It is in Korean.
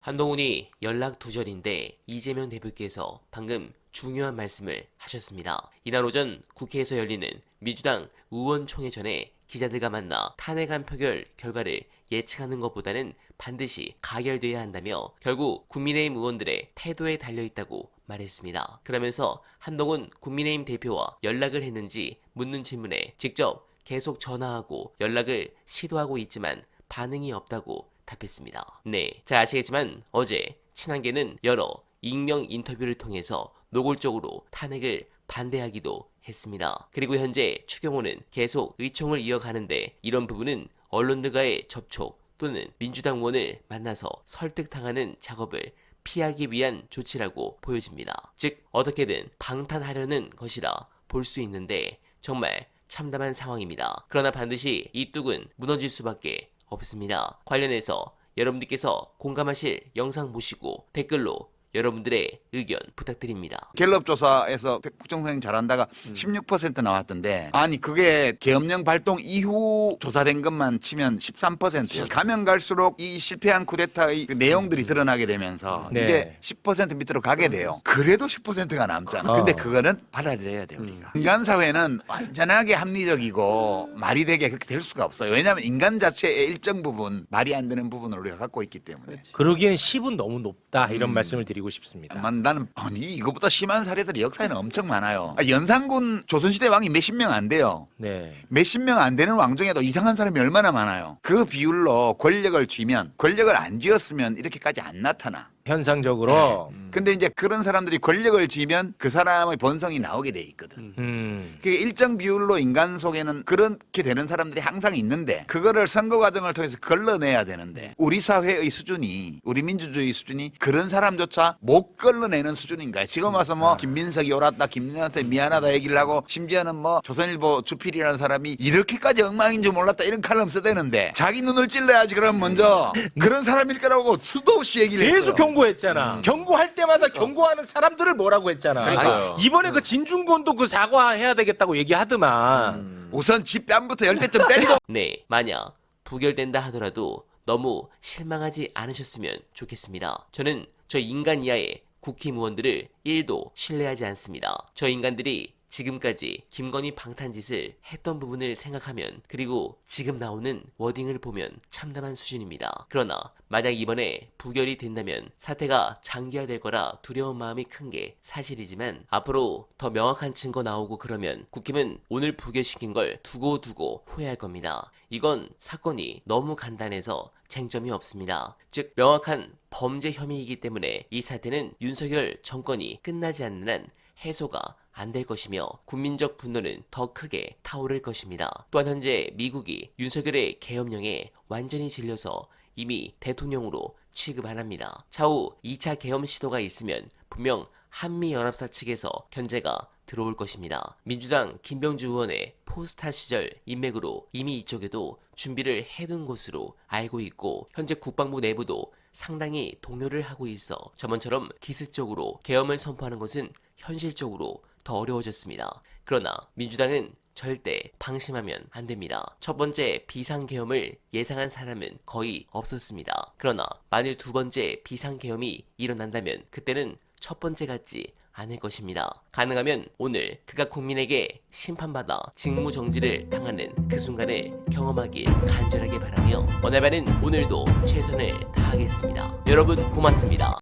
한동훈이 연락 두절인데 이재명 대표께서 방금 중요한 말씀을 하셨습니다. 이날 오전 국회에서 열리는 민주당 의원총회 전에 기자들과 만나 탄핵안 표결 결과를 예측하는 것보다는 반드시 가결돼야 한다며 결국 국민의힘 의원들의 태도에 달려있다고 말했습니다. 그러면서 한동훈 국민의힘 대표와 연락을 했는지 묻는 질문에 직접 계속 전화하고 연락을 시도하고 있지만 반응이 없다고 답했습니다. 네, 잘 아시겠지만 어제 친한계는 여러 익명 인터뷰를 통해서 노골적으로 탄핵을 반대하기도 했습니다. 그리고 현재 추경호는 계속 의총을 이어가는데 이런 부분은 언론들과의 접촉 또는 민주당 의원을 만나서 설득당하는 작업을 피하기 위한 조치라고 보여집니다. 즉 어떻게든 방탄하려는 것이라 볼 수 있는데 정말 참담한 상황입니다. 그러나 반드시 이 뚝은 무너질 수밖에 없습니다. 관련해서 여러분들께서 공감하실 영상 보시고 댓글로 여러분들의 의견 부탁드립니다. 갤럽 조사에서 국정수행 잘한다가 16% 나왔던데 아니 그게 계엄령 발동 이후 조사된 것만 치면 13%예요. 가면 갈수록 이 실패한 쿠데타의 그 내용들이 드러나게 되면서 이제 10% 밑으로 가게 돼요. 그래도 10%가 남잖아. 근데 그거는 받아들여야 돼요. 우리가. 인간 사회는 완전하게 합리적이고 말이 되게 그렇게 될 수가 없어요. 왜냐하면 인간 자체의 일정 부분 말이 안 되는 부분을 우리가 갖고 있기 때문에. 그러기에는 10은 너무 높다 이런 말씀을 드리고 싶습니다. 나는 아니 이거보다 심한 사례들이 역사에는 엄청 많아요. 연산군 조선시대 왕이 몇십 명 안 돼요. 네. 몇십 명 안 되는 왕 중에도 이상한 사람이 얼마나 많아요. 그 비율로 권력을 쥐면 권력을 안 쥐었으면 이렇게까지 안 나타나. 현상적으로. 근데 이제 그런 사람들이 권력을 쥐면 그 사람의 본성이 나오게 돼 있거든. 그게 일정 비율로 인간 속에는 그렇게 되는 사람들이 항상 있는데 그거를 선거 과정을 통해서 걸러내야 되는데 우리 사회의 수준이 우리 민주주의 수준이 그런 사람조차 못 걸러내는 수준인가요? 지금 와서 뭐 김민석이 옳았다 김민석이 미안하다 얘기를 하고 심지어는 뭐 조선일보 주필이라는 사람이 이렇게까지 엉망인 줄 몰랐다 이런 칼럼 써대는데 자기 눈을 찔러야지 그럼 먼저 그런 사람일 거라고 수도 없이 얘기를 했어요. 계속 경고했잖아. 경고할 때마다 경고하는 사람들을 뭐라고 했잖아. 그러니까요. 아니, 이번에 그 진중권도 그 사과해야 되겠다고 얘기하더만. 우선 집 뺨부터 열 대쯤 때리고 네, 만약 부결된다 하더라도 너무 실망하지 않으셨으면 좋겠습니다. 저는 저 인간 이하의 국힘의원들을 1도 신뢰하지 않습니다. 저 인간들이 지금까지 김건희 방탄짓을 했던 부분을 생각하면 그리고 지금 나오는 워딩을 보면 참담한 수준입니다. 그러나 만약 이번에 부결이 된다면 사태가 장기화될 거라 두려운 마음이 큰 게 사실이지만 앞으로 더 명확한 증거 나오고 그러면 국힘은 오늘 부결시킨 걸 두고 후회할 겁니다. 이건 사건이 너무 간단해서 쟁점이 없습니다. 즉 명확한 범죄 혐의이기 때문에 이 사태는 윤석열 정권이 끝나지 않는 한 해소가 안 될 것이며 국민적 분노는 더 크게 타오를 것입니다. 또한 현재 미국이 윤석열의 계엄령에 완전히 질려서 이미 대통령으로 취급 안 합니다. 차후 2차 계엄 시도가 있으면 분명 한미연합사 측에서 견제가 들어올 것입니다. 민주당 김병주 의원의 포스타 시절 인맥으로 이미 이쪽에도 준비를 해둔 것으로 알고 있고 현재 국방부 내부도 상당히 동요를 하고 있어 저번처럼 기습적으로 계엄을 선포하는 것은 현실적으로 더 어려워졌습니다. 그러나 민주당은 절대 방심하면 안 됩니다. 첫 번째 비상계엄을 예상한 사람은 거의 없었습니다. 그러나 만일 두 번째 비상계엄이 일어난다면 그때는 첫 번째 같지 않을 것입니다. 가능하면 오늘 그가 국민에게 심판받아 직무정지를 당하는 그 순간을 경험하길 간절하게 바라며 어나바는 오늘도 최선을 다하겠습니다. 여러분 고맙습니다.